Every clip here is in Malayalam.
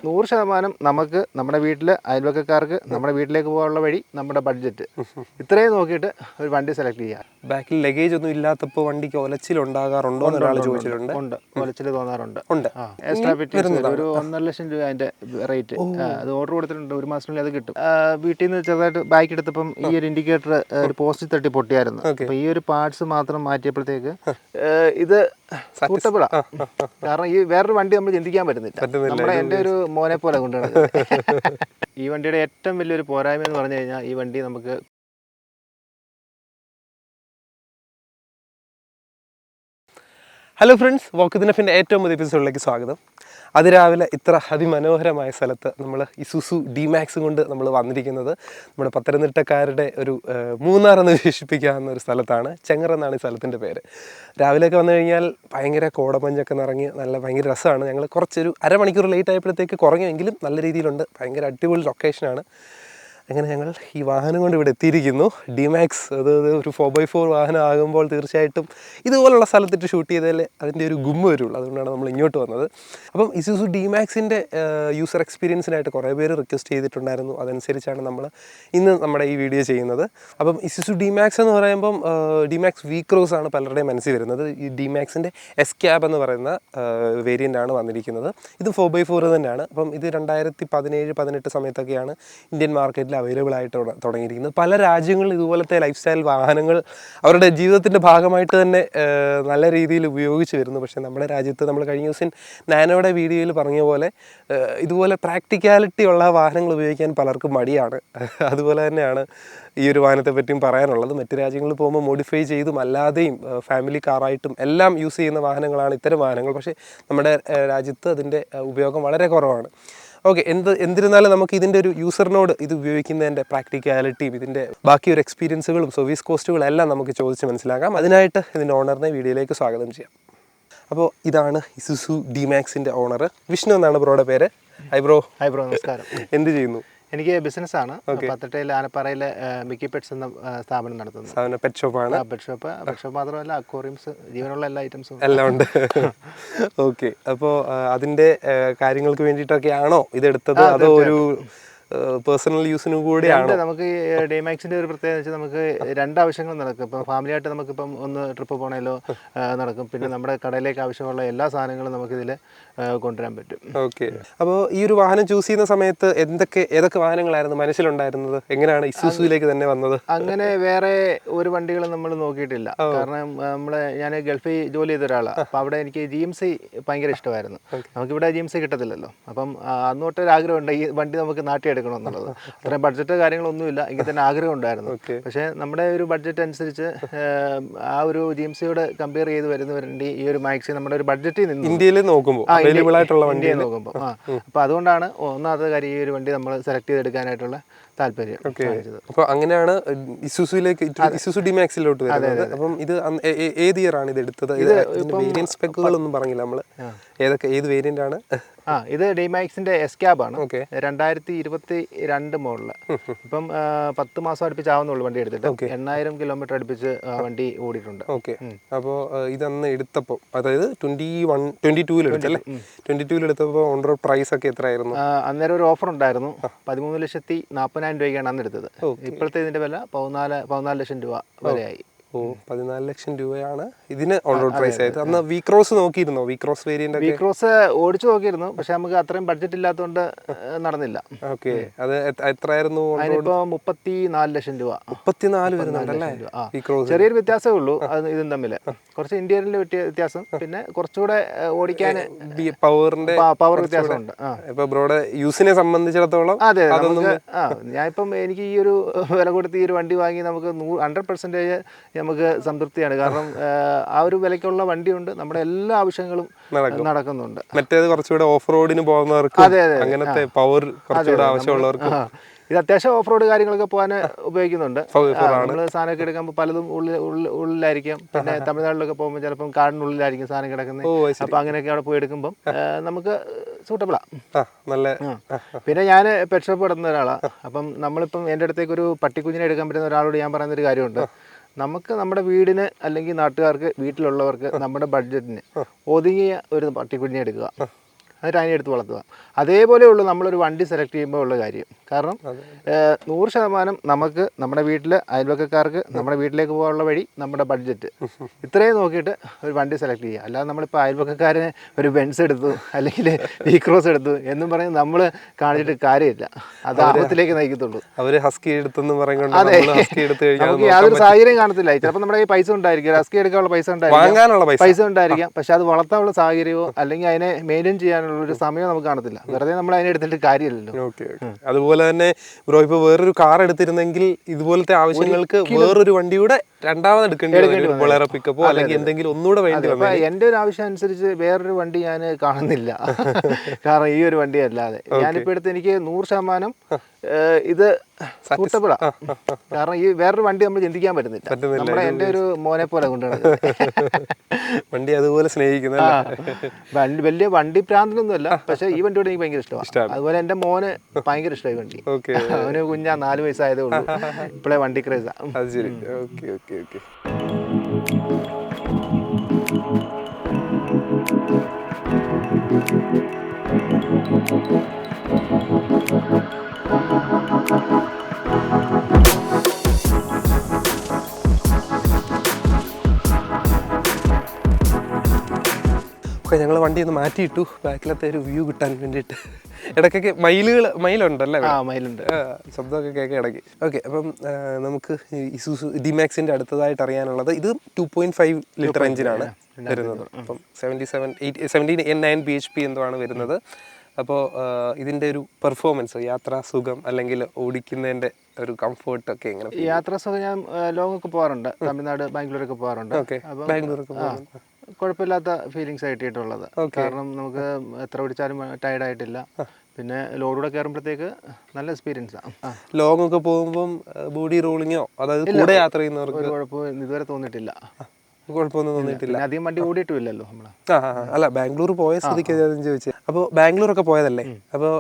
100% നമുക്ക് നമ്മുടെ വീട്ടിൽ അയൽവക്കക്കാർക്ക് നമ്മുടെ വീട്ടിലേക്ക് പോകാനുള്ള വഴി നമ്മുടെ ബഡ്ജറ്റ് ഇത്രയും നോക്കിയിട്ട് ഒരു വണ്ടി സെലക്ട് ചെയ്യാം. ബാക്കിൽ ലഗേജ് ഒന്നും ഇല്ലാത്തപ്പോൾ വണ്ടിക്ക് ഒലച്ചിലുണ്ടാകാറുണ്ടോ എന്ന് ഒരാൾ ചോദിച്ചിട്ടുണ്ട്. ഉണ്ട്, ഒലച്ചിൽ തോന്നാറുണ്ട്. ഉണ്ട്. എക്സ്ട്രാ ഫിറ്റിംഗ്സ് ഒരു 1.5 ലക്ഷം രൂപ അതിന്റെ റേറ്റ്. അത് ഓർഡർ കൊടുത്തിട്ടുണ്ട്, 1 മാസത്തിനുള്ളിൽ അത് കിട്ടും. വീട്ടിൽ നിന്ന് ചെറുതായിട്ട് ബാക്ക് എടുത്തപ്പം ഈ ഒരു ഇൻഡിക്കേറ്റർ ഒരു പോസ്റ്റ് തട്ടി പൊട്ടിയായിരുന്നു. അപ്പൊ ഈ ഒരു പാർട്സ് മാത്രം മാറ്റിയപ്പോഴത്തേക്ക് ഇത് സൂട്ടബിളാ. കാരണം ഈ വേറൊരു വണ്ടി നമ്മൾ ചിന്തിക്കാൻ പറ്റുന്നില്ല. നമ്മുടെ എൻ്റെ ഒരു മോനെ പോലെ കൊണ്ടുവരുന്നത്. ഈ വണ്ടിയുടെ ഏറ്റവും വലിയൊരു പോരായ്മ എന്ന് പറഞ്ഞു കഴിഞ്ഞാൽ ഈ വണ്ടി നമുക്ക് ഹലോ ഫ്രണ്ട്സ്, വാക്ക് വിത്ത് നഫിൻ്റെ ഏറ്റവും പുതിയ എപ്പിസോഡിലേക്ക് സ്വാഗതം. അതിരാവിലെ ഇത്ര അതിമനോഹരമായ സ്ഥലത്ത് നമ്മൾ ഇസുസു D-Max കൊണ്ട് നമ്മൾ വന്നിരിക്കുന്നത് നമ്മുടെ പത്തനംതിട്ടക്കാരുടെ ഒരു മൂന്നാർ എന്ന് വിശേഷിപ്പിക്കാവുന്ന ഒരു സ്ഥലത്താണ്. ചെങ്ങറ എന്നാണ് ഈ സ്ഥലത്തിൻ്റെ പേര്. രാവിലെയൊക്കെ വന്നു കഴിഞ്ഞാൽ ഭയങ്കര കോടമഞ്ഞൊക്കെ നിറങ്ങി ഭയങ്കര രസമാണ്. ഞങ്ങൾ കുറച്ചൊരു അരമണിക്കൂർ ലേറ്റ് ആയപ്പോഴത്തേക്ക് കുറഞ്ഞെങ്കിലും നല്ല രീതിയിലുണ്ട്. ഭയങ്കര അടിപൊളി ലൊക്കേഷനാണ്. അങ്ങനെ ഞങ്ങൾ ഈ വാഹനം കൊണ്ട് ഇവിടെ എത്തിയിരിക്കുന്നു. D-Max അത് ഒരു 4x4 വാഹനം ആകുമ്പോൾ തീർച്ചയായിട്ടും ഇതുപോലുള്ള സ്ഥലത്തിട്ട് ഷൂട്ട് ചെയ്താലേ അതിൻ്റെ ഒരു ഗുമ്മ വരുള്ളൂ. അതുകൊണ്ടാണ് നമ്മൾ ഇങ്ങോട്ട് വന്നത്. അപ്പം ഇസുസു D-Maxൻ്റെ യൂസർ എക്സ്പീരിയൻസിനായിട്ട് കുറേ പേര് റിക്വസ്റ്റ് ചെയ്തിട്ടുണ്ടായിരുന്നു. അതനുസരിച്ചാണ് നമ്മൾ ഇന്ന് നമ്മുടെ ഈ വീഡിയോ ചെയ്യുന്നത്. അപ്പം ഇസുസു D-Max എന്ന് പറയുമ്പം D-Max V-Cross ആണ് പലരുടെയും മനസ്സിൽ വരുന്നത്. ഈ D-Maxൻ്റെ S-Cab എന്ന് പറയുന്ന വേരിയൻ്റാണ് വന്നിരിക്കുന്നത്. ഇത് 4x4 തന്നെയാണ്. അപ്പം ഇത് 2017-18 സമയത്തൊക്കെയാണ് ഇന്ത്യൻ മാർക്കറ്റിൽ അവൈലബിൾ ആയിട്ട് തുടങ്ങിയിരിക്കുന്നത്. പല രാജ്യങ്ങളും ഇതുപോലത്തെ ലൈഫ് സ്റ്റൈൽ വാഹനങ്ങൾ അവരുടെ ജീവിതത്തിൻ്റെ ഭാഗമായിട്ട് തന്നെ നല്ല രീതിയിൽ ഉപയോഗിച്ച് വരുന്നു. പക്ഷേ നമ്മുടെ രാജ്യത്ത് നമ്മൾ കഴിഞ്ഞ ദിവസം നാനോയുടെ വീഡിയോയിൽ പറഞ്ഞ പോലെ ഇതുപോലെ പ്രാക്ടിക്കാലിറ്റി ഉള്ള വാഹനങ്ങൾ ഉപയോഗിക്കാൻ പലർക്കും മടിയാണ്. അതുപോലെ തന്നെയാണ് ഈ ഒരു വാഹനത്തെ പറ്റിയും പറയാനുള്ളത്. മറ്റ് രാജ്യങ്ങളിൽ പോകുമ്പോൾ മോഡിഫൈ ചെയ്തും അല്ലാതെയും ഫാമിലി കാറായിട്ടും എല്ലാം യൂസ് ചെയ്യുന്ന വാഹനങ്ങളാണ് ഇത്തരം വാഹനങ്ങൾ. പക്ഷേ നമ്മുടെ രാജ്യത്ത് അതിൻ്റെ ഉപയോഗം വളരെ കുറവാണ്. ഓക്കെ, എന്നിരുന്നാലും നമുക്ക് ഇതിൻ്റെ ഒരു യൂസറിനോട് ഇത് ഉപയോഗിക്കുന്നതിൻ്റെ പ്രാക്ടിക്കാലിറ്റിയും ഇതിൻ്റെ ബാക്കി ഒരു എക്സ്പീരിയൻസുകളും സർവീസ് കോസ്റ്റുകളും എല്ലാം നമുക്ക് ചോദിച്ച് മനസ്സിലാക്കാം. അതിനായിട്ട് ഇതിൻ്റെ ഓണറിനെ വീഡിയോയിലേക്ക് സ്വാഗതം ചെയ്യാം. അപ്പോൾ ഇതാണ് ഇസുസു D-Maxൻ്റെ ഓണർ, വിഷ്ണു എന്നാണ് ബ്രോയുടെ പേര്. Hi bro. നമസ്കാരം. എന്ത് ചെയ്യുന്നു? എനിക്ക് ബിസിനസ്സാണ്. പത്തനംതിട്ടയിൽ ആനപ്പാറയിൽ മിക്കി പെറ്റ്സ് എന്ന സ്ഥാപനം നടത്തുന്നത്. പെറ്റ് ഷോപ്പാണ്. പെറ്റ് ഷോപ്പ് മാത്രമല്ല, അക്വേറിയംസ്, ജീവനുള്ള എല്ലാ ഐറ്റംസും എല്ലാം ഉണ്ട്. ഓക്കെ, അപ്പോൾ അതിൻ്റെ കാര്യങ്ങൾക്ക് വേണ്ടിയിട്ടൊക്കെയാണോ ഇതെടുത്തത്, അതോ ഒരു പേഴ്സണൽ യൂസിനും കൂടിയാണ്? നമുക്ക് D-Maxൻ്റെ ഒരു പ്രത്യേകത വെച്ചാൽ നമുക്ക് 2 ആവശ്യങ്ങൾ നടക്കും. ഇപ്പം ഫാമിലിയായിട്ട് നമുക്കിപ്പം ഒന്ന് ട്രിപ്പ് പോകണമല്ലോ നടക്കും. പിന്നെ നമ്മുടെ കടയിലേക്ക് ആവശ്യമുള്ള എല്ലാ സാധനങ്ങളും നമുക്കിതിൽ കൊണ്ടുവരാൻ പറ്റും. ഓക്കെ, അപ്പോൾ ഈ ഒരു വാഹനം ചൂസ് ചെയ്യുന്ന സമയത്ത് ഏതൊക്കെ വാഹനങ്ങളായിരുന്നു മനസ്സിലുണ്ടായിരുന്നത്? എങ്ങനെയാണ് ഇസുസുവിലേക്ക് തന്നെ വന്നത്? അങ്ങനെ വേറെ ഒരു വണ്ടികളും നമ്മൾ നോക്കിയിട്ടില്ല. കാരണം ഞാൻ ഗൾഫിൽ ജോലി ചെയ്ത ഒരാളാണ്. അപ്പം അവിടെ എനിക്ക് GMC ഭയങ്കര ഇഷ്ടമായിരുന്നു. നമുക്കിവിടെ GMC കിട്ടത്തില്ലല്ലോ. അപ്പം അന്ന് തൊട്ടൊരു ആഗ്രഹമുണ്ട് ഈ വണ്ടി നമുക്ക് നാട്ടിൽ എന്നുള്ളത്. അത്രയും ബഡ്ജറ്റ് കാര്യങ്ങളൊന്നുമില്ല, എങ്കിൽ തന്നെ ആഗ്രഹം ഉണ്ടായിരുന്നു. പക്ഷേ നമ്മുടെ ഒരു ബഡ്ജറ്റ് അനുസരിച്ച് ആ ഒരു GMCയോട് കമ്പയർ ചെയ്ത് വരുന്ന വേണ്ടി ഈ ഒരു മാക്സി നമ്മുടെ ഒരു ബഡ്ജറ്റിൽ നിന്ന് ഇന്ത്യയിൽ നോക്കുമ്പോൾ അപ്പോൾ അതുകൊണ്ടാണ് ഒന്നാമത്തെ കാര്യം ഈ ഒരു വണ്ടി നമ്മൾ സെലക്ട് ചെയ്തെടുക്കാനായിട്ടുള്ള താല്പര്യം. അപ്പോൾ അങ്ങനെയാണ് ഇസുസുവിലേക്ക് ഇസുസു D-Maxലോട്ട് വരുന്നത്. അപ്പം ഇത് ഏത് ഇയർ ആണ് ഇത് എടുത്തത്? വേരിയന്റ് സ്പെക്കുകളൊന്നും പറഞ്ഞില്ല നമ്മൾ. ഏത് വേരിയന്റ് ആണ്? ഇത് D-Maxൻ്റെ S-Cab ആണ്. 2022 മോഡല്. ഇപ്പം 10 മാസം അടുപ്പിച്ച് ആവുന്നുള്ളൂ വണ്ടി എടുത്തിട്ട്. 8000 കിലോമീറ്റർ അടുപ്പിച്ച് വണ്ടി ഓടിയിട്ടുണ്ട്. ഓക്കെ, അപ്പോൾ ഇതന്ന് എടുത്തപ്പോൾ, അതായത് 22 എടുത്തല്ലേ? 22 എടുത്തപ്പോൾ ഓൺ റോഡ് പ്രൈസ് ഒക്കെ എത്രയായിരുന്നു? അന്നേരം ഒരു ഓഫർ ഉണ്ടായിരുന്നു. 13,40,000 രൂപയ്ക്കാണ് അന്ന് എടുത്തത്. ഇപ്പോഴത്തെ ഇതിന്റെ വില 14 ലക്ഷം രൂപ വരെയായി. 14 ലക്ഷം രൂപയാണ് ഇതിന് ഓൺ റോഡ് പ്രൈസ് ആയത്. അന്ന് V-Cross നോക്കിയിരുന്നോ? V-Cross വേരിയന്റ് V-Cross ഓടിച്ചു നോക്കിയിരുന്നു. പക്ഷെ നമുക്ക് അത്രയും ബഡ്ജറ്റ് ഇല്ലാത്തതുകൊണ്ട് നടന്നില്ല. ഓക്കെ, അത് എത്രയായിരുന്നു? അതിനിപ്പോ 34 ലക്ഷം രൂപ. 34 വരുന്നുണ്ടല്ലേ? ചെറിയൊരു വ്യത്യാസമേ ഉള്ളൂ ഇതും തമ്മിൽ. കുറച്ച് ഇന്ത്യയിലെ വ്യത്യാസം, പിന്നെ കുറച്ചുകൂടെ ഓടിക്കാൻ പവർ വ്യത്യാസമുണ്ട്. ഇപ്പൊ ബ്രോയുടെ യൂസിനെ സംബന്ധിച്ചിടത്തോളം അതെ, ഞാനിപ്പം എനിക്ക് ഈ ഒരു വില കൊടുത്ത് ഈ ഒരു വണ്ടി വാങ്ങി നമുക്ക് 100% നമുക്ക് സംതൃപ്തിയാണ്. കാരണം ആ ഒരു വിലക്കുള്ള വണ്ടിയുണ്ട്, നമ്മുടെ എല്ലാ ആവശ്യങ്ങളും നടക്കുന്നുണ്ട്. മറ്റേത് കുറച്ചുകൂടെ ഓഫ് റോഡിന് പോകുന്നവർക്ക്, അങ്ങനത്തെ പവർ കുറച്ചുകൂടെ ആവശ്യമുള്ളവർക്ക് ഇത് അത്യാവശ്യം ഓഫ് റോഡ് കാര്യങ്ങളൊക്കെ പോകാൻ ഉപയോഗിക്കുന്നുണ്ട്. നമ്മൾ സാധനമൊക്കെ എടുക്കുമ്പോൾ പലതും ഉള്ളിലായിരിക്കും. പിന്നെ തമിഴ്നാട്ടിലൊക്കെ പോകുമ്പോൾ ചിലപ്പം കാടിനുള്ളിലായിരിക്കും സാധനം കിടക്കുന്നത്. അപ്പം അങ്ങനെയൊക്കെ അവിടെ പോയി എടുക്കുമ്പം നമുക്ക് സൂട്ടബിളാണ്. പിന്നെ ഞാൻ പെറ്റ് ഷോപ്പ് നടത്തുന്ന ഒരാളാണ്. അപ്പം നമ്മളിപ്പം എൻ്റെ അടുത്തേക്ക് ഒരു പട്ടിക്കുഞ്ഞിനെ എടുക്കാൻ പറ്റുന്ന ഒരാളോട് ഞാൻ പറയുന്നൊരു കാര്യമുണ്ട്. നമുക്ക് നമ്മുടെ വീടിന് അല്ലെങ്കിൽ നാട്ടുകാർക്ക്, വീട്ടിലുള്ളവർക്ക്, നമ്മുടെ ബഡ്ജറ്റിന് ഒതുങ്ങിയ ഒരു പട്ടിക്കുഞ്ഞിനെ എടുക്കുക. എന്നിട്ട് അതിനെ എടുത്ത് വളർത്തുക. അതേപോലെയുള്ളൂ നമ്മളൊരു വണ്ടി സെലക്ട് ചെയ്യുമ്പോൾ ഉള്ള കാര്യം. കാരണം 100% നമുക്ക് നമ്മുടെ വീട്ടിൽ അയൽവക്കക്കാർക്ക് നമ്മുടെ വീട്ടിലേക്ക് പോകാനുള്ള വഴി, നമ്മുടെ ബഡ്ജറ്റ്, ഇത്രയും നോക്കിയിട്ട് ഒരു വണ്ടി സെലക്ട് ചെയ്യുക. അല്ലാതെ നമ്മളിപ്പോൾ അയൽവക്കക്കാരന് ഒരു ബെൻസ് എടുത്തു അല്ലെങ്കിൽ V-Cross എടുത്തു എന്നും പറഞ്ഞ് നമ്മൾ കാണിച്ചിട്ട് കാര്യമില്ല. അത് ആപത്തിലേക്ക് നയിക്കത്തുള്ളൂ. അവർ ഹസ്കി എടുത്തെന്ന് പറയുന്നത് നമുക്ക് യാതൊരു സാഹചര്യം കാണത്തില്ല. ചിലപ്പോൾ നമ്മുടെ കയ്യിൽ പൈസ ഉണ്ടായിരിക്കും, ഹസ്കി എടുക്കാനുള്ള പൈസ ഉണ്ടായിരിക്കാം, പക്ഷെ അത് വളർത്താനുള്ള സാഹചര്യമോ അല്ലെങ്കിൽ അതിനെ മെയിൻറ്റെയിൻ ചെയ്യാനുള്ള ഒരു സമയം നമുക്ക് കാണത്തില്ല. വെറുതെ നമ്മൾ അതിനെ എടുത്തിട്ട് കാര്യമില്ലല്ലോ. അതുപോലെ തന്നെ ബ്രോ ഇപ്പോൾ വേറൊരു കാർ എടുത്തിരുന്നെങ്കിൽ ഇതുപോലത്തെ ആവശ്യങ്ങൾക്ക് വേറൊരു വണ്ടിയുടെ രണ്ടാമത് എടുക്കേണ്ടി വരും, പിക്കപ്പോ അല്ലെങ്കിൽ എന്തെങ്കിലും ഒന്നുകൂടെ വേണ്ടി വന്നു. എൻ്റെ ഒരു ആവശ്യം അനുസരിച്ച് വേറൊരു വണ്ടി ഞാൻ കാണുന്നില്ല. കാരണം ഈ ഒരു വണ്ടി അല്ലാതെ ഞാനിപ്പോൾ എടുത്ത് എനിക്ക് 100% ഇത് സൂട്ടബിളാ. കാരണം ഈ വേറൊരു വണ്ടി നമ്മൾ ചിന്തിക്കാൻ പറ്റുന്നില്ല. നമ്മുടെ എൻ്റെ ഒരു മോനെ പോലെ കൊണ്ടുവരുന്നത് വണ്ടി അതുപോലെ സ്നേഹിക്കുന്ന വലിയ വണ്ടി പ്രാന്തനൊന്നുമല്ല, പക്ഷെ ഈ വണ്ടിയോട് എനിക്ക് ഭയങ്കര ഇഷ്ടമാണ്. അതുപോലെ എൻ്റെ മോന് ഭയങ്കര ഇഷ്ടമായി വണ്ടി. അവന് കുഞ്ഞാ 4 വയസ്സായതേ ഉള്ളൂ, ഇപ്പോഴേ വണ്ടി ക്രേസാ. ഞങ്ങൾ വണ്ടി ഒന്ന് മാറ്റിയിട്ടു ബാക്കിലത്തെ ഒരു വ്യൂ കിട്ടാൻ വേണ്ടിയിട്ട്. ഇടയ്ക്കൊക്കെ മയിലുണ്ടല്ലേ? മയിലുണ്ട്, ശബ്ദമൊക്കെ കേൾക്കാം ഇടയ്ക്ക്. ഓക്കെ, അപ്പം നമുക്ക് ഇസൂസു D-Maxന്റെ അടുത്തതായിട്ട് അറിയാനുള്ളത്, ഇത് 2.5 ലിറ്റർ എഞ്ചിനാണ് വരുന്നത്. അപ്പം 17-9 bhp എന്താണ് വരുന്നത്. അപ്പോൾ ഇതിൻ്റെ ഒരു പെർഫോമൻസ്, യാത്രാ സുഖം അല്ലെങ്കിൽ ഓടിക്കുന്നതിൻ്റെ ഒരു കംഫർട്ട് ഒക്കെ എങ്ങനെ? യാത്രാ സുഖം, ഞാൻ ലോങ് ഒക്കെ പോകാറുണ്ട്, തമിഴ്നാട് ബാംഗ്ലൂരൊക്കെ പോകാറുണ്ട്. ബാംഗ്ലൂരൊക്കെ കുഴപ്പമില്ലാത്ത ഫീലിങ്സ് ആയിട്ടുള്ളത്. കാരണം നമുക്ക് എത്ര ഓടിച്ചാലും ടയർഡ് ആയിട്ടില്ല. പിന്നെ ലോഡൂടെ കയറുമ്പോഴത്തേക്ക് നല്ല എക്സ്പീരിയൻസാണ്. ലോങ് ഒക്കെ പോകുമ്പം ബോഡി റോളിങ്ങോ അതായത് കൂടെ യാത്ര ചെയ്യുന്നവർക്ക് കുഴപ്പം ഇതുവരെ തോന്നിയിട്ടില്ല. കുഴപ്പമൊന്നും തോന്നിയിട്ടില്ല. അധികം വണ്ടി ഓടിയിട്ടുമില്ലല്ലോ നമ്മൾ. അല്ല, ബാംഗ്ലൂർ പോയ സ്ഥിതിക്ക് ചോദിച്ചത്. അപ്പോൾ ബാംഗ്ലൂരൊക്കെ പോയതല്ലേ, അപ്പോൾ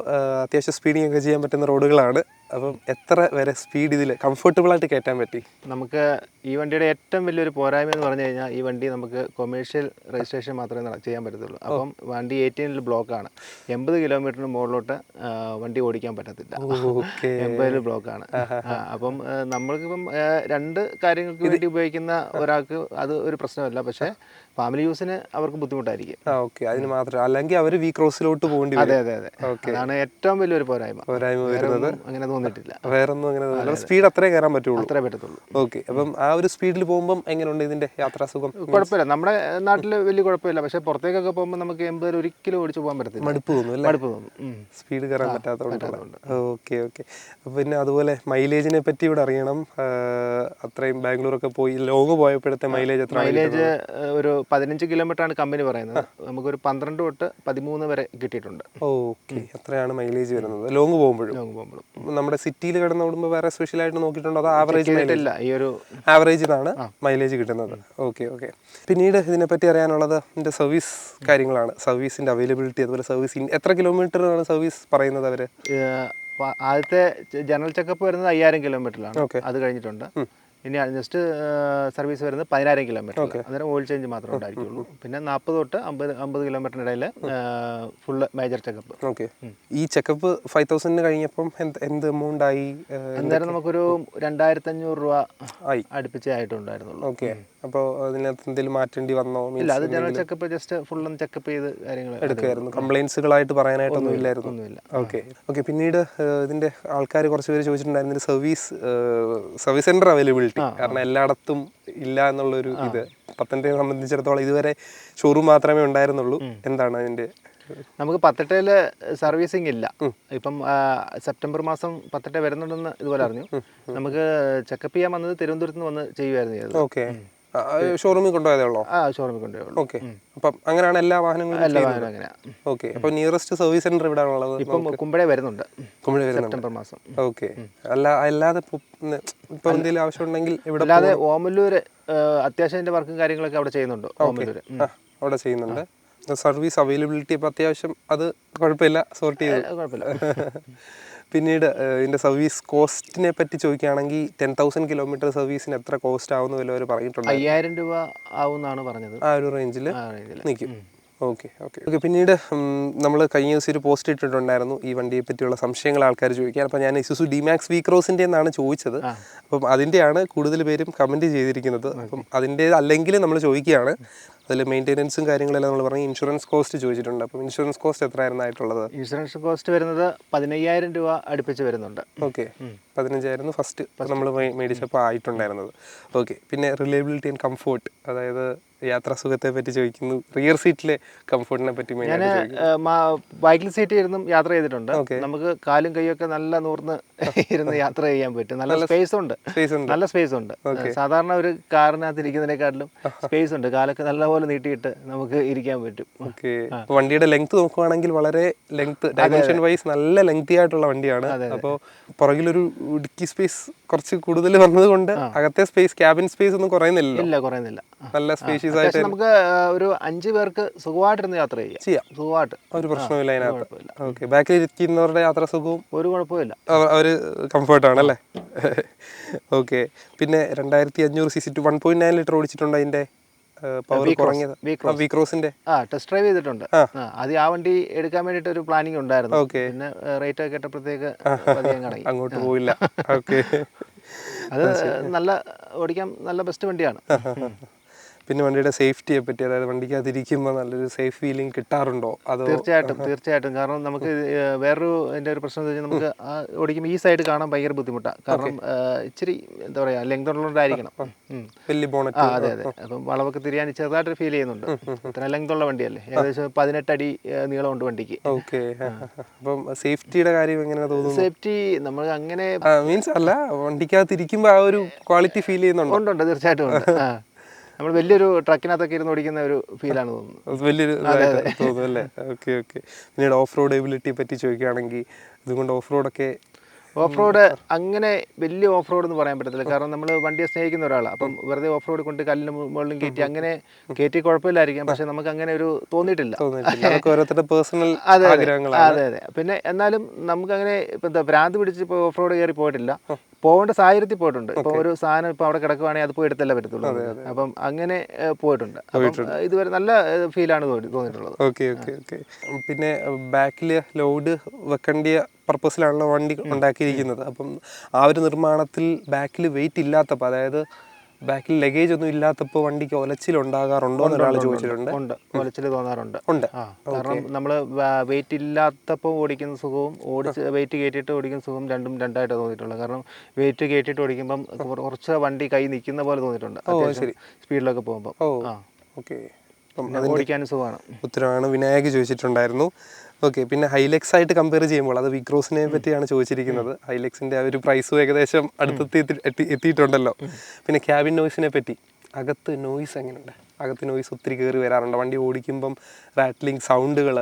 അത്യാവശ്യം സ്പീഡിംഗ് ഒക്കെ ചെയ്യാൻ പറ്റുന്ന റോഡുകളാണ്. അപ്പം എത്ര വരെ സ്പീഡ് ഇതിൽ കംഫർട്ടബിൾ ആയിട്ട് കയറ്റാൻ പറ്റി? നമുക്ക് ഈ വണ്ടിയുടെ ഏറ്റവും വലിയൊരു പോരായ്മ എന്ന് പറഞ്ഞു കഴിഞ്ഞാൽ, ഈ വണ്ടി നമുക്ക് കൊമേഴ്ഷ്യൽ രജിസ്ട്രേഷൻ മാത്രമേ ചെയ്യാൻ പറ്റത്തുള്ളൂ. അപ്പം വണ്ടി 18 ബ്ലോക്കാണ്. 80 കിലോമീറ്ററിന് മുകളിലോട്ട് വണ്ടി ഓടിക്കാൻ പറ്റത്തില്ല. 80 ബ്ലോക്കാണ്. അപ്പം നമ്മൾക്കിപ്പം 2 കാര്യങ്ങൾക്ക് വേണ്ടി ഉപയോഗിക്കുന്ന ഒരാൾക്ക് അത് ഒരു പ്രശ്നമല്ല, പക്ഷേ ഫാമിലി യൂസിന് അവർക്ക് ബുദ്ധിമുട്ടായിരിക്കും. അതിന് മാത്രം, അല്ലെങ്കിൽ അവർ V-Crossലോട്ട് പോകേണ്ടി വരും. അതെ, അതാണ് ഏറ്റവും വലിയൊരു പോരായ്മ വരുന്നത്. അങ്ങനെ തോന്നിയിട്ടില്ല. വേറൊന്നും അങ്ങനെ സ്പീഡ് അത്രേ കയറാൻ പറ്റുള്ളൂ. അത്രേ പറ്റത്തുള്ളൂ. ഓക്കെ, അപ്പം ആ ഒരു സ്പീഡിൽ പോകുമ്പോൾ എങ്ങനെയുണ്ട് ഇതിന്റെ യാത്രാ സുഖം? കുഴപ്പമില്ല, നമ്മുടെ നാട്ടിൽ വലിയ കുഴപ്പമില്ല. പക്ഷെ പുറത്തേക്കൊക്കെ പോകുമ്പോൾ നമുക്ക് 80 ഒരിക്കലും ഓടിച്ചു പോകാൻ പറ്റത്തില്ല. മടുപ്പ് തോന്നും, സ്പീഡ് കയറാൻ പറ്റാത്തതുകൊണ്ട്. ഓക്കെ. പിന്നെ അതുപോലെ മൈലേജിനെ പറ്റി ഇവിടെ അറിയണം. അത്രയും ബാംഗ്ലൂരൊക്കെ പോയി ലോങ് പോയപ്പോഴത്തെ മൈലേജ് എത്ര? മൈലേജ് ഒരു 15 കിലോമീറ്ററാണ് കമ്പനി പറയുന്നത്. നമുക്കൊരു 12 തൊട്ട് 13 വരെ കിട്ടിയിട്ടുണ്ട്. ഓക്കെ, അത്രയാണ് മൈലേജ് വരുന്നത് ലോങ് പോകുമ്പോഴും. നമ്മുടെ സിറ്റിയിൽ കിടന്ന് ഓടുമ്പോൾ വേറെ സ്പെഷ്യൽ ആയിട്ട് നോക്കിയിട്ടുണ്ടോ? അത് ആവറേജ് മൈലേജ്, ഈ ഒരു ആവറേജിലാണ് മൈലേജ് കിട്ടുന്നത്. ഓക്കെ. പിന്നീട് ഇതിനെപ്പറ്റി അറിയാനുള്ളത് ഇതിന്റെ സർവീസ് കാര്യങ്ങളാണ്. സർവീസിന്റെ അവൈലബിലിറ്റി, അതുപോലെ സർവീസ് എത്ര കിലോമീറ്റർ ആണ് സർവീസ് പറയുന്നത് അവര്? ആദ്യത്തെ ജനറൽ ചെക്കപ്പ് വരുന്നത് 5000 കിലോമീറ്ററിലാണ്. അത് കഴിഞ്ഞിട്ടുണ്ട്. ഇനി ജസ്റ്റ് സർവീസ് വരുന്നത് 10000 കിലോമീറ്റർ. അന്നേരം ഓയിൽ ചേഞ്ച് മാത്രമേ ഉണ്ടായിരിക്കുള്ളൂ. പിന്നെ 40 തൊട്ട് 50 കിലോമീറ്ററിനിടയിൽ ഫുള്ള് മേജർ ചെക്കപ്പ്. ഓക്കെ, ഈ ചെക്കപ്പ് 5000 കഴിഞ്ഞപ്പം എന്ത് എമൗണ്ട് ആയി? അന്നേരം നമുക്കൊരു 2500 രൂപ അടുപ്പിച്ചേ ആയിട്ടുണ്ടായിരുന്നുള്ളൂ. ഓക്കെ, അപ്പോൾ അതിനകത്ത് എന്തെങ്കിലും മാറ്റേണ്ടി വന്നോ? ഇല്ല, അത് general checkup just full checkup ചെയ്ത് കാര്യങ്ങൾ എടുക്കുമായിരുന്നു. കംപ്ലൈൻസുകളായിട്ട് പറയാനായിട്ടൊന്നും ഇല്ലായിരുന്നു. ഓക്കെ. പിന്നീട് ഇതിന്റെ ആൾക്കാർ കുറച്ച് പേര് ചോദിച്ചിട്ടുണ്ടായിരുന്നു സർവീസ് സെന്റർ അവൈലബിലിറ്റി. കാരണം എല്ലായിടത്തും ഇല്ല എന്നുള്ളൊരു ഇത്. പത്തനംതിട്ടയെ സംബന്ധിച്ചിടത്തോളം ഇതുവരെ ഷോറൂം മാത്രമേ ഉണ്ടായിരുന്നുള്ളൂ. എന്താണ് അതിന്റെ? നമുക്ക് പത്തനംതിട്ടയില് സർവീസിങ് ഇല്ല. ഇപ്പം സെപ്റ്റംബർ മാസം പത്തനംതിട്ട വരുന്നുണ്ടെന്ന് ഇതുപോലെ അറിഞ്ഞു. നമുക്ക് ചെക്കപ്പ് ചെയ്യാൻ വന്നത് തിരുവനന്തപുരത്ത് നിന്ന് വന്ന് ചെയ്യുമായിരുന്നു. ഓക്കെ, ഷോറൂമിൽ കൊണ്ടുപോയതേ ഉള്ളൂ? ഷോറൂമിൽ കൊണ്ടുപോയുള്ളൂ. ഓക്കെ, അപ്പം അങ്ങനെയാണ് എല്ലാ വാഹനങ്ങളും? അങ്ങനെയാണ്. ഓക്കെ, അപ്പോൾ നിയറസ്റ്റ് സർവീസ് സെന്റർ ഇവിടെ ഉള്ളത് ഇപ്പം കുമ്പഴ വരുന്നുണ്ട് സെപ്റ്റംബർ മാസം. ഓക്കെ, അല്ലാതെ ഇപ്പൊ എന്തെങ്കിലും ആവശ്യം ഉണ്ടെങ്കിൽ ഇവിടെ? അല്ലാതെ ഓമല്ലൂര് അത്യാവശ്യം വർക്കും കാര്യങ്ങളൊക്കെ അവിടെ ചെയ്യുന്നുണ്ട്. ഓമല്ലൂര് അവിടെ ചെയ്യുന്നുണ്ട്. സർവീസ് അവൈലബിലിറ്റി ഇപ്പം അത്യാവശ്യം അത് കുഴപ്പമില്ല, സോർട്ട് ചെയ്ത് കുഴപ്പമില്ല. പിന്നീട് ഇതിൻ്റെ സർവീസ് കോസ്റ്റിനെ പറ്റി ചോദിക്കുകയാണെങ്കിൽ 10,000 കിലോമീറ്റർ സർവീസിന് എത്ര കോസ്റ്റ് ആവുന്ന വല്ലവർ പറഞ്ഞിട്ടുണ്ട്? 5000 രൂപ ആവുമെന്നാണ് പറഞ്ഞത്. ആ ഒരു റേഞ്ചിൽ നിൽക്കും. Okay okay okay. പിന്നീട് നമ്മൾ കഴിഞ്ഞ ദിവസം ഒരു പോസ്റ്റ് ഇട്ടിട്ടുണ്ടായിരുന്നു ഈ വണ്ടിയെ പറ്റിയുള്ള സംശയങ്ങൾ ആൾക്കാർ ചോദിക്കാൻ. അപ്പോൾ ഞാൻ Isuzu D-Max V-Crossൻ്റെ എന്നാണ് ചോദിച്ചത്. അപ്പം അതിൻ്റെയാണ് കൂടുതൽ പേരും കമൻറ്റ് ചെയ്തിരിക്കുന്നത്. അപ്പം അതിൻ്റെ അല്ലെങ്കിൽ നമ്മൾ ചോദിക്കുകയാണ്. അതിൽ മെയിൻ്റെനൻസും കാര്യങ്ങളെല്ലാം നമ്മൾ പറഞ്ഞു. ഇൻഷുറൻസ് കോസ്റ്റ് ചോദിച്ചിട്ടുണ്ട്. അപ്പം ഇൻഷുറൻസ് കോസ്റ്റ് എത്രയായിരുന്നു ആയിട്ടുള്ളത്? ഇൻഷുറൻസ് കോസ്റ്റ് വരുന്നത് 15,000 രൂപ അടുപ്പിച്ച് വരുന്നുണ്ട്. ഓക്കെ, 15,000 ഫസ്റ്റ് നമ്മൾ മേടിച്ചപ്പോൾ ആയിട്ടുണ്ടായിരുന്നത്. ഓക്കെ. പിന്നെ റിലയബിലിറ്റി ആൻഡ് കംഫോർട്ട്, അതായത് യാത്രാസുഖത്തെ പറ്റി ചോദിക്കുന്നു. റിയർ സീറ്റിലെ കംഫോർട്ടിനെ പറ്റി ഞാൻ ബൈക്കിൽ സീറ്റ് ഇരുന്നും യാത്ര ചെയ്തിട്ടുണ്ട്. നമുക്ക് കാലും കൈയൊക്കെ നല്ല നൂർന്ന് ഇരുന്ന് യാത്ര ചെയ്യാൻ പറ്റും. നല്ല സ്പേസ് ഉണ്ട്, നല്ല സ്പേസ് ഉണ്ട്. സാധാരണ ഒരു കാറിനകത്ത് ഇരിക്കുന്നതിനെക്കാട്ടിലും സ്പേസ് ഉണ്ട്. കാലൊക്കെ നല്ലപോലെ നീട്ടിയിട്ട് നമുക്ക് ഇരിക്കാൻ പറ്റും. ഓക്കെ. വണ്ടിയുടെ ലെങ്ത് നോക്കുവാണെങ്കിൽ വളരെ ലെങ്ത് ഡയമെൻഷൻ വൈസ് നല്ല ലെങ്തി ആയിട്ടുള്ള വണ്ടിയാണ്. അപ്പോൾ പുറകിലൊരു ഡിക്കി സ്പേസ് കുറച്ച് കൂടുതൽ വന്നതുകൊണ്ട് അകത്തെ സ്പേസ്, ക്യാബിൻ സ്പേസ് ഒന്നും കുറയുന്നില്ല. നല്ല സ്പേഷ്യസ് ആയിട്ട് നമുക്ക് ഒരു 5 പേർക്ക് സുഖമായിട്ടിരുന്ന് യാത്ര ചെയ്യാം. സുഖമായിട്ട്, ഒരു പ്രശ്നമില്ല അതിനകത്ത്. ഓക്കെ. ബാക്കിൽ ഇരിക്കുന്നവരുടെ യാത്രാ സുഖവും ഒരു കുഴപ്പമില്ല, ഒരു കംഫർട്ടാണല്ലേ. ഓക്കെ. പിന്നെ 2500cc ടു 1.9 ലിറ്റർ ഓടിച്ചിട്ടുണ്ട്. അതിന്റെ പവർ കുറഞ്ഞത് V-Crossന്റെ ടെസ്റ്റ് ഡ്രൈവ് ചെയ്തിട്ടുണ്ട്. അത് ആ വണ്ടി എടുക്കാൻ വേണ്ടിട്ട് ഒരു പ്ലാനിങ് ഉണ്ടായിരുന്നു. പിന്നെ റേറ്റ് ഒക്കെ കേട്ടപ്പോഴത്തേക്ക് അങ്ങോട്ട് പോയില്ല. ഓക്കെ. അത് നല്ല ഓടിക്കാൻ നല്ല ബെസ്റ്റ് വണ്ടിയാണ്. പിന്നെ വണ്ടിയുടെ സേഫ്റ്റിയെ പറ്റി, അതായത് വണ്ടിക്കകത്ത് ഇരിക്കുമ്പോൾ നല്ലൊരു സേഫ് ഫീലിംഗ് കിട്ടാറുണ്ടോ? അതോ? തീർച്ചയായിട്ടും. കാരണം നമുക്ക് വേറൊരു എൻ്റെ ഒരു പ്രശ്നം എന്ന് വെച്ചാൽ നമുക്ക് ഓടിക്കുമ്പോൾ ഈ സൈഡ് കാണാൻ ഭയങ്കര ബുദ്ധിമുട്ടാണ്. കാരണം ഇച്ചിരി എന്താ പറയുക, ലെങ്ത് ഉള്ളതുകൊണ്ടായിരിക്കണം. വലിയ ബോണറ്റ്. അതെ. അപ്പം വളവൊക്കെ തിരിയാൻ ചെറുതായിട്ട് ഫീൽ ചെയ്യുന്നുണ്ട്. ഇത്ര ലെങ്ത് ഉള്ള വണ്ടിയല്ലേ, ഏകദേശം 18 അടി നീളമുണ്ട് വണ്ടിക്ക്. ഓക്കെ. അപ്പം സേഫ്റ്റിയുടെ കാര്യം എങ്ങനെയാണ് തോന്നുന്നത്? സേഫ്റ്റി നമ്മൾ അങ്ങനെ മീൻസ് അല്ല, വണ്ടിക്കകത്ത് ഇരിക്കുമ്പോൾ ആ ഒരു ക്വാളിറ്റി ഫീൽ ചെയ്യുന്നുണ്ട്. തീർച്ചയായിട്ടും ഉണ്ട്. നമ്മൾ വലിയൊരു ട്രക്കിനകത്തൊക്കെ ഇരുന്ന് ഓടിക്കുന്ന ഒരു ഫീലാണ് തോന്നുന്നത്. വലിയൊരു തോന്നുന്നു അല്ലേ. Okay okay. പിന്നീട് ഓഫ് റോഡ് എബിലിറ്റിയെ പറ്റി ചോദിക്കുകയാണെങ്കിൽ, ഇതുകൊണ്ട് ഓഫ് റോഡൊക്കെ ഓഫ് റോഡ് അങ്ങനെ വലിയ ഓഫ് റോഡ് എന്ന് പറയാൻ പറ്റത്തില്ല. കാരണം നമ്മൾ വണ്ടിയെ സ്നേഹിക്കുന്ന ഒരാളാണ്. അപ്പം വെറുതെ ഓഫ് റോഡ് കൊണ്ട് കല്ലിന് മുകളിലും കയറ്റി അങ്ങനെ കയറ്റി കുഴപ്പമില്ലായിരിക്കും. പക്ഷെ നമുക്ക് അങ്ങനെ ഒരു തോന്നിയിട്ടില്ല. അതെ. പിന്നെ എന്നാലും നമുക്ക് അങ്ങനെ ഇപ്പം എന്താ ഭ്രാന്ത് പിടിച്ച് ഇപ്പോൾ ഓഫ് റോഡ് കയറി പോയിട്ടില്ല. പോകേണ്ട സാഹചര്യത്തിൽ പോയിട്ടുണ്ട്. ഇപ്പോൾ ഒരു സാധനം ഇപ്പോൾ അവിടെ കിടക്കുവാണെങ്കിൽ അത് പോയി എടുത്തല്ലേ പറ്റത്തുള്ളൂ. അപ്പം അങ്ങനെ പോയിട്ടുണ്ട്. ഇതുവരെ നല്ല ഫീലാണ് തോന്നിയിട്ടുള്ളത്. Okay okay okay. പിന്നെ ബാക്കിൽ ലോഡ് വെക്കേണ്ട പർപ്പസിലാണല്ലോ വണ്ടി ഉണ്ടാക്കിയിരിക്കുന്നത്. അപ്പം ആ ഒരു നിർമ്മാണത്തിൽ ബാക്കിൽ വെയിറ്റ് ഇല്ലാത്തപ്പോൾ, അതായത് ബാക്കിൽ ലഗേജ് ഒന്നും ഇല്ലാത്തപ്പോൾ വണ്ടിക്ക് ഒലച്ചിലുണ്ടാകാറുണ്ടോ എന്ന് ഒരാൾ ചോദിച്ചിട്ടുണ്ട്. ഒലച്ചിൽ തോന്നാറുണ്ട്. കാരണം നമ്മൾ വെയിറ്റ് ഇല്ലാത്തപ്പോൾ ഓടിക്കുന്ന സുഖവും വെയിറ്റ് കയറ്റിയിട്ട് ഓടിക്കുന്ന സുഖവും രണ്ടായിട്ട് തോന്നിയിട്ടുള്ളത്. കാരണം വെയിറ്റ് കയറ്റിയിട്ട് ഓടിക്കുമ്പം കുറച്ച് വണ്ടി കൈ നിൽക്കുന്ന പോലെ തോന്നിയിട്ടുണ്ട് സ്പീഡിലൊക്കെ പോകുമ്പോൾ. ഓക്കെ. ഓടിക്കാനും സുഖമാണ്. ഉത്തരവാണ് വിനായക് ചോദിച്ചിട്ടുണ്ടായിരുന്നു. ഓക്കെ. പിന്നെ ഹൈലെക്സ് ആയിട്ട് കമ്പയർ ചെയ്യുമ്പോൾ, അത് V-Crossനെ പറ്റിയാണ് ചോദിച്ചിരിക്കുന്നത്. ഹൈലെക്സിൻ്റെ ആ ഒരു പ്രൈസും ഏകദേശം എത്തിയിട്ടുണ്ടല്ലോ. പിന്നെ ക്യാബിൻ നോയ്സിനെ പറ്റി, അകത്ത് നോയ്സ് എങ്ങനെയുണ്ട്? അകത്ത് നോയ്സ് ഒത്തിരി കയറി വരാറുണ്ട് വണ്ടി ഓടിക്കുമ്പം? റാറ്റ്ലിംഗ് സൗണ്ടുകൾ,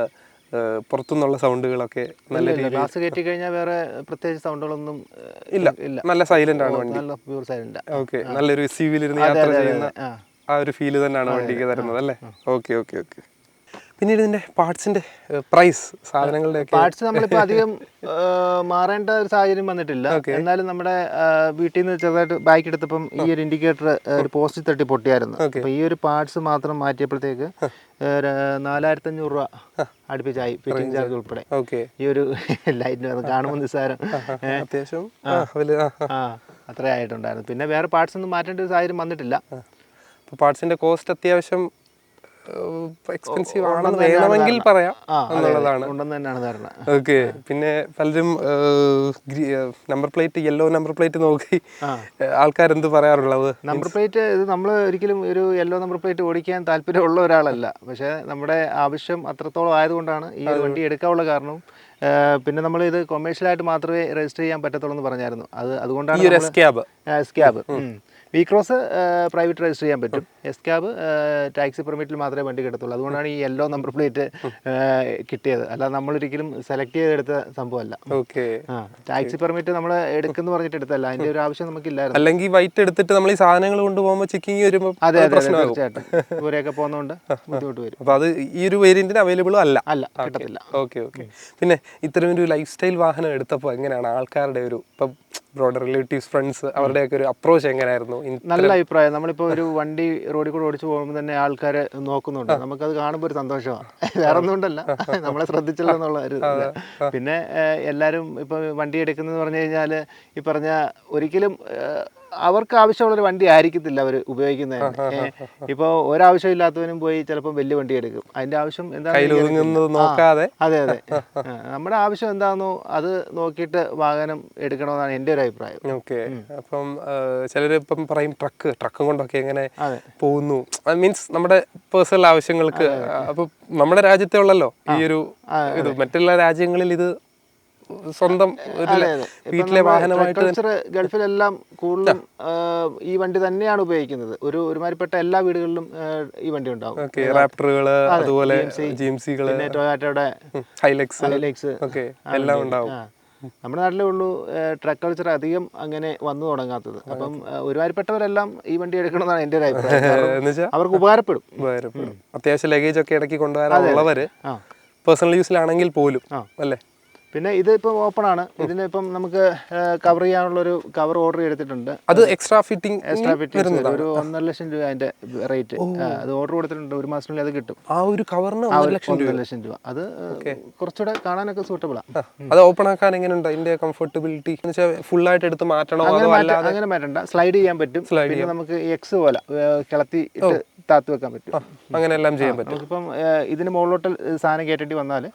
പുറത്തുനിന്നുള്ള സൗണ്ടുകളൊക്കെ നല്ല രീതിയിൽ ഗ്ലാസ് കയറ്റി കഴിഞ്ഞാൽ വേറെ പ്രത്യേകിച്ച് സൗണ്ടുകളൊന്നും ഇല്ല. നല്ല സൈലന്റ് ആണ് വണ്ടി. നല്ല പ്യൂർ സൈലന്റ്. ഓക്കെ. നല്ലൊരു SUV-ലിരുന്ന് യാത്ര ചെയ്യുന്ന ആ ഒരു ഫീല് തന്നെയാണ് വണ്ടിക്ക് തരുന്നത് അല്ലേ. Okay okay okay. പിന്നീട് ഇതിന്റെ പാർട്സിന്റെ പ്രൈസ്, സാധനങ്ങളുടെ പാർട്സ് നമ്മളിപ്പോൾ അധികം മാറേണ്ട ഒരു സാഹചര്യം വന്നിട്ടില്ല. എന്നാലും നമ്മുടെ വീട്ടിൽ നിന്ന് ചെറുതായിട്ട് ബാക്ക് എടുത്തപ്പം ഈ ഒരു ഇൻഡിക്കേറ്റർ ഒരു പോസ്റ്റ് തട്ടി പൊട്ടിയായിരുന്നു. അപ്പോൾ ഈ ഒരു പാർട്സ് മാത്രം മാറ്റിയപ്പോഴത്തേക്ക് 4,500 രൂപ അടുപ്പിച്ചായി, ഫിറ്റിംഗ് ചാർജ് ഉൾപ്പെടെ. ഈ ഒരു ലൈറ്റിന് കാണുമ്പോൾ നിസ്സാരം, അത്യാവശ്യം അത്രേ ആയിട്ടുണ്ടായിരുന്നു. പിന്നെ വേറെ പാർട്സ് ഒന്നും മാറ്റേണ്ട ഒരു സാഹചര്യം വന്നിട്ടില്ല. പാർട്സിന്റെ കോസ്റ്റ് അത്യാവശ്യം എക്സ്പെൻസീവ് ആണെന്ന് വേണമെങ്കിൽ പറയാം എന്നുള്ളതാണ്. ഓക്കെ. പിന്നെ പലരും number plate, yellow number plate നോക്കി ആൾക്കാരെന്ത് പറയാറുള്ളത്? നമ്പർ പ്ലേറ്റ് ഇത് നമ്മൾ ഒരിക്കലും ഒരു യെല്ലോ നമ്പർ പ്ലേറ്റ് ഓടിക്കാൻ താല്പര്യമുള്ള ഒരാളല്ല. പക്ഷേ നമ്മുടെ ആവശ്യം അത്രത്തോളം ആയതുകൊണ്ടാണ് ഈ ഒരു വണ്ടി എടുക്കാനുള്ള കാരണവും. പിന്നെ നമ്മൾ ഇത് കൊമേഴ്ഷ്യലായിട്ട് മാത്രമേ രജിസ്റ്റർ ചെയ്യാൻ പറ്റത്തുള്ളൂ എന്ന് പറഞ്ഞായിരുന്നു. അതുകൊണ്ടാണ് എസ്ക്യാബ്. V-Cross പ്രൈവറ്റ് രജിസ്റ്റർ ചെയ്യാൻ പറ്റും. എസ്ക്യാബ് ടാക്സി പെർമിറ്റിൽ മാത്രമേ വണ്ടി കിട്ടത്തുള്ളൂ. അതുകൊണ്ടാണ് ഈ യെല്ലോ നമ്പർ പ്ലേറ്റ് കിട്ടിയത്. അല്ലാതെ നമ്മളൊരിക്കലും സെലക്ട് ചെയ്തെടുത്ത സംഭവമല്ല. ടാക്സി പെർമിറ്റ് നമ്മൾ എടുക്കുന്നു പറഞ്ഞിട്ട് എടുത്തല്ല, അതിന്റെ ഒരു ആവശ്യം നമുക്കില്ലായിരുന്നു. അല്ലെങ്കിൽ വൈറ്റ് എടുത്തിട്ട് നമ്മൾ ഈ സാധനങ്ങൾ കൊണ്ടുപോകുമ്പോൾ ചെക്കിങ് വരുമ്പോൾ തീർച്ചയായിട്ടും ഇവരെയൊക്കെ പോകുന്നതുകൊണ്ട് ബുദ്ധിമുട്ട് വരും. അപ്പോൾ അത് ഈ ഒരു വേരിയന്റിന് അവൈലബിൾ അല്ല, കിട്ടത്തില്ല. Okay okay. പിന്നെ ഇത്തരം ഒരു ലൈഫ് സ്റ്റൈൽ വാഹനം എടുത്തപ്പോൾ എങ്ങനെയാണ് ആൾക്കാരുടെ ഒരു, ഇപ്പം ബ്രോഡർ റിലേറ്റീവ്സ് ഫ്രണ്ട്സ് അവരുടെയൊക്കെ ഒരു അപ്രോച്ച് എങ്ങനെയായിരുന്നു? നല്ല അഭിപ്രായം. നമ്മളിപ്പോൾ ഒരു വണ്ടി റോഡിൽ കൂടെ ഓടിച്ചു പോകുമ്പോൾ തന്നെ ആൾക്കാർ നോക്കുന്നുണ്ട്. നമുക്കത് കാണുമ്പോൾ ഒരു സന്തോഷമാണ്. വേറെ ഒന്നും കൊണ്ടല്ല, നമ്മളെ ശ്രദ്ധിച്ചല്ലോ എന്നുള്ള ഒരു പിന്നെ എല്ലാവരും ഇപ്പോൾ വണ്ടി എടുക്കുന്നതെന്ന് പറഞ്ഞു കഴിഞ്ഞാൽ ഈ പറഞ്ഞ ഒരിക്കലും അവർക്ക് ആവശ്യമുള്ളൊരു വണ്ടി ആയിരിക്കത്തില്ല അവർ ഉപയോഗിക്കുന്നത്. ഇപ്പോൾ ഒരാവശ്യമില്ലാത്തവനും പോയി ചിലപ്പോൾ വലിയ വണ്ടി എടുക്കും. അതിൻ്റെ ആവശ്യം എന്താണെന്ന് നോക്കാതെ. അതെ അതെ, നമ്മുടെ ആവശ്യം എന്താണെന്നോ അത് നോക്കിയിട്ട് വാഹനം എടുക്കണമെന്നാണ് എൻ്റെ ഒരു അഭിപ്രായം. ഓക്കെ. അപ്പം ചിലരിപ്പം പറയും ട്രക്ക് കൊണ്ടൊക്കെ എങ്ങനെ പോകുന്നു, മീൻസ് നമ്മുടെ പേഴ്സണൽ ആവശ്യങ്ങൾക്ക്. അപ്പം നമ്മുടെ രാജ്യത്തെ ഉള്ളല്ലോ ഈ ഒരു ഇത്, മറ്റുള്ള രാജ്യങ്ങളിൽ ഇത് സ്വന്തം വീട്ടിലെ വാഹനമായിട്ട്. ഗൾഫിലെല്ലാം കൂടുതലും ഈ വണ്ടി തന്നെയാണ് ഉപയോഗിക്കുന്നത്. ഒരുമാതിരിപ്പെട്ട എല്ലാ വീടുകളിലും ഈ വണ്ടി ഉണ്ടാവും. റാപ്റ്ററുകള്, അതുപോലെ ജിഎംസികള്, ടൊയോട്ടയുടെ ഹൈലക്സ് എല്ലാം ഉണ്ടാവും. നമ്മുടെ നാട്ടിലേ ഉള്ളൂ ട്രക്ക് കൾച്ചർ അധികം അങ്ങനെ വന്നു തുടങ്ങാത്തത്. അപ്പം ഒരുമാതിരിപ്പെട്ടവരെല്ലാം ഈ വണ്ടി എടുക്കണമെന്നാണ് എൻ്റെ ഒരു അഭിപ്രായം. അവർക്ക് ഉപകാരപ്പെടും. അത്യാവശ്യം ലഗേജ് ഒക്കെ ഇടയ്ക്ക് കൊണ്ടുവരാനുള്ളവര് പേഴ്സണൽ യൂസിലാണെങ്കിൽ പോലും അല്ലേ. പിന്നെ ഇത് ഇപ്പം ഓപ്പൺ ആണ്. ഇതിന് ഇപ്പം നമുക്ക് കവർ ചെയ്യാനുള്ളൊരു കവർ ഓർഡർ ചെയ്തിട്ടുണ്ട്. അത് എക്സ്ട്രാ ഫിറ്റിംഗ് ഒരു 1.5 ലക്ഷം രൂപ അതിന്റെ റേറ്റ്. അത് ഓർഡർ കൊടുത്തിട്ടുണ്ട്. ഒരു മാസത്തിനുള്ളിൽ അത് കിട്ടും. ആ ഒരു കവറിന് 1.5 ലക്ഷം രൂപ. അത് കുറച്ചുകൂടെ കാണാനൊക്കെ സൂട്ടബിളാണ്. അത് ഓപ്പൺ ആക്കാൻ എങ്ങനെയുണ്ട് അതിന്റെ കംഫർട്ടബിലിറ്റി? ഫുൾ ആയിട്ട് എടുത്ത് മാറ്റണോ? അങ്ങനെ മാറ്റണ്ട, സ്ലൈഡ് ചെയ്യാൻ പറ്റും. പിന്നെ നമുക്ക് എക്സ് പോലെ കിളത്തി ഇട്ട് താത്തു വെക്കാൻ പറ്റും. അങ്ങനെ എല്ലാം ചെയ്യാൻ പറ്റും. നമുക്കിപ്പം ഇതിന് മുകളിലോട്ട് സാധനം കയറ്റേണ്ടി വന്നാൽ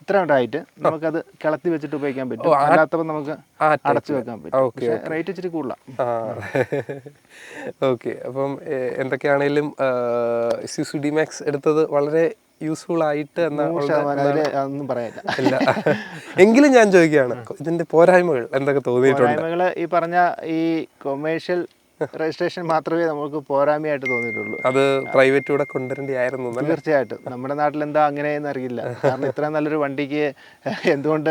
ഇത്ര ഉണ്ടായിട്ട് നമുക്കത് കിളത്തി വെച്ചിട്ട് ഉപയോഗിക്കാൻ പറ്റും. അല്ലാത്തപ്പോൾ നമുക്ക് അടച്ചു വെക്കാൻ പറ്റും. പക്ഷേ റേറ്റ് ഇച്ചിരി കൂടുതലാണ്. ഓക്കെ. അപ്പം എന്തൊക്കെയാണേലും Isuzu D-Max എടുത്തത് വളരെ യൂസ്ഫുൾ ആയിട്ട് ഒന്നും പറയാനില്ല. എങ്കിലും ഞാൻ ചോദിക്കുകയാണ്, ഇതിന്റെ പോരായ്മകൾ എന്തൊക്കെ തോന്നിയിട്ടുണ്ട്? പോരായ്മകൾ ഈ പറഞ്ഞ ഈ കൊമേഴ്ഷ്യൽ രജിസ്ട്രേഷൻ മാത്രമേ നമുക്ക് പോരായ്മയായിട്ട് തോന്നിയിട്ടുള്ളൂ. അത് പ്രൈവറ്റ് കൂടെ കൊണ്ടുവരേണ്ടിയായിരുന്നു. തീർച്ചയായിട്ടും. നമ്മുടെ നാട്ടിൽ എന്താ അങ്ങനെയെന്ന് അറിയില്ല. കാരണം ഇത്രയും നല്ലൊരു വണ്ടിക്ക് എന്തുകൊണ്ട്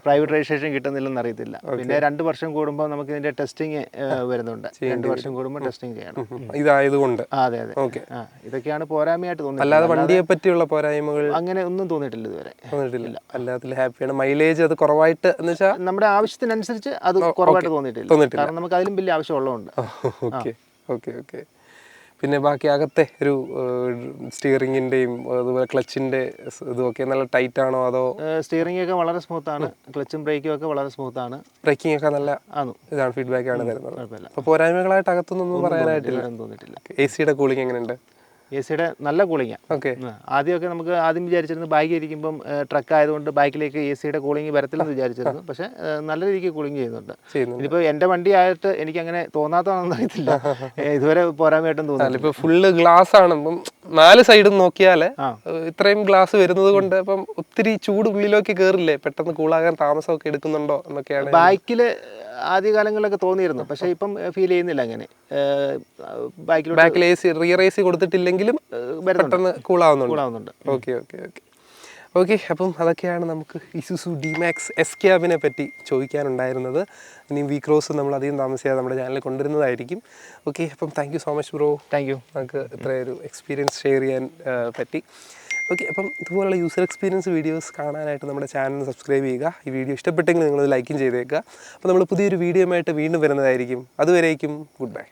പ്രൈവറ്റ് രജിസ്ട്രേഷൻ കിട്ടുന്നില്ലെന്ന് അറിയത്തില്ല. പിന്നെ 2 വർഷം കൂടുമ്പോൾ നമുക്ക് ഇതിന്റെ ടെസ്റ്റിംഗ് വരുന്നുണ്ട്. 2 വർഷം കൂടുമ്പോൾ ടെസ്റ്റിംഗ് ചെയ്യണം. ഇതായതുകൊണ്ട്. അതെ അതെ. ഇതൊക്കെയാണ് പോരായ്മയായിട്ട് തോന്നുന്നത്. അല്ലാതെ വണ്ടിയെ പറ്റിയുള്ള പോരായ്മകൾ അങ്ങനെ ഒന്നും തോന്നിയിട്ടില്ല ഇതുവരെ. എല്ലാത്തിലും ഹാപ്പിയാണ്. മൈലേജ് അത് കുറവായിട്ട് എന്ന് വെച്ചാൽ നമ്മുടെ ആവശ്യത്തിനനുസരിച്ച് അത് കുറവായിട്ട് തോന്നിയിട്ടില്ല. കാരണം നമുക്ക് അതിലും വലിയ ആവശ്യമുള്ളതുകൊണ്ട്. Okay okay okay. പിന്നെ ബാക്കി അകത്തെ ഒരു സ്റ്റിയറിങ്ങിന്റെയും അതുപോലെ ക്ലച്ചിന്റെ ഇതൊക്കെ നല്ല ടൈറ്റ് ആണോ? അതോ സ്റ്റിയറിംഗ് ഒക്കെ വളരെ സ്മൂത്ത് ആണ്. ക്ലച്ചും ബ്രേക്കും ഒക്കെ വളരെ സ്മൂത്ത് ആണ്. ബ്രേക്കിംഗ് ഒക്കെ നല്ല ഇതാണ്, ഫീഡ്ബാക്ക് ആണ് തരുന്നത്. അപ്പോൾ പോരായ്മകളായിട്ട് അകത്തൊന്നും പറയാനായിട്ടില്ല. തോന്നിയിട്ടില്ല. AC-യുടെ കൂളിംഗ് എങ്ങനെയുണ്ട്? AC-യുടെ നല്ല കൂളിംഗാണ്. ഓക്കെ. ആദ്യമൊക്കെ നമുക്ക് വിചാരിച്ചിരുന്നു ബാഗ് ഇരിക്കുമ്പം ട്രക്ക് ആയതുകൊണ്ട് ബാക്കിലേക്ക് AC-യുടെ കൂളിംഗ് വരത്തില്ലെന്ന് വിചാരിച്ചിരുന്നു. പക്ഷേ നല്ല രീതിക്ക് കൂളിംഗ് ചെയ്യുന്നുണ്ട്. ഇതിപ്പോൾ എൻ്റെ വണ്ടിയായിട്ട് എനിക്ക് അങ്ങനെ തോന്നാത്തതാണെന്ന് അറിയത്തില്ല. ഇതുവരെ പോരായ്മയായിട്ടും തോന്നുന്നില്ല. ഇപ്പോൾ ഫുള്ള് ഗ്ലാസ് ആണ്. ഇപ്പം 4 സൈഡും നോക്കിയാൽ ഇത്രയും ഗ്ലാസ് വരുന്നത് കൊണ്ട് ഇപ്പം ഒത്തിരി ചൂട് ഉള്ളിലേക്ക് കയറില്ലേ, പെട്ടെന്ന് കൂളാകാൻ താമസമൊക്കെ എടുക്കുന്നുണ്ടോ എന്നൊക്കെയാണ് ബാക്കിൽ ആദ്യകാലങ്ങളിലൊക്കെ തോന്നിയിരുന്നു. പക്ഷേ ഇപ്പം ഫീൽ ചെയ്യുന്നില്ല അങ്ങനെ. ബാക്കിൽ റിയർ AC കൊടുത്തിട്ടില്ലെങ്കിലും പെട്ടെന്ന് കൂളാവുന്നുണ്ട്. Okay okay okay okay. അപ്പം അതൊക്കെയാണ് നമുക്ക് Isuzu D-Max S-Cabനെ പറ്റി ചോദിക്കാനുണ്ടായിരുന്നത്. ഇനി V-Cross നമ്മൾ അധികം താമസിയാതെ നമ്മുടെ ചാനലിൽ കൊണ്ടുവരുന്നതായിരിക്കും. ഓക്കെ. അപ്പം thank you so much bro. Thank you. നമുക്ക് ഇത്രയൊരു എക്സ്പീരിയൻസ് ഷെയർ ചെയ്യാൻ പറ്റി. ഓക്കെ. അപ്പം ഇതുപോലുള്ള യൂസർ എക്സ്പീരിയൻസ് വീഡിയോസ് കാണാനായിട്ട് നമ്മുടെ ചാനൽ സബ്സ്ക്രൈബ് ചെയ്യുക. ഈ വീഡിയോ ഇഷ്ടപ്പെട്ടെങ്കിൽ നിങ്ങൾ ലൈക്കും ചെയ്തേക്കുക. അപ്പോൾ നമ്മൾ പുതിയൊരു വീഡിയോയുമായിട്ട് വീണ്ടും വരുന്നതായിരിക്കും. അതുവരേക്കും ഗുഡ് ബൈ.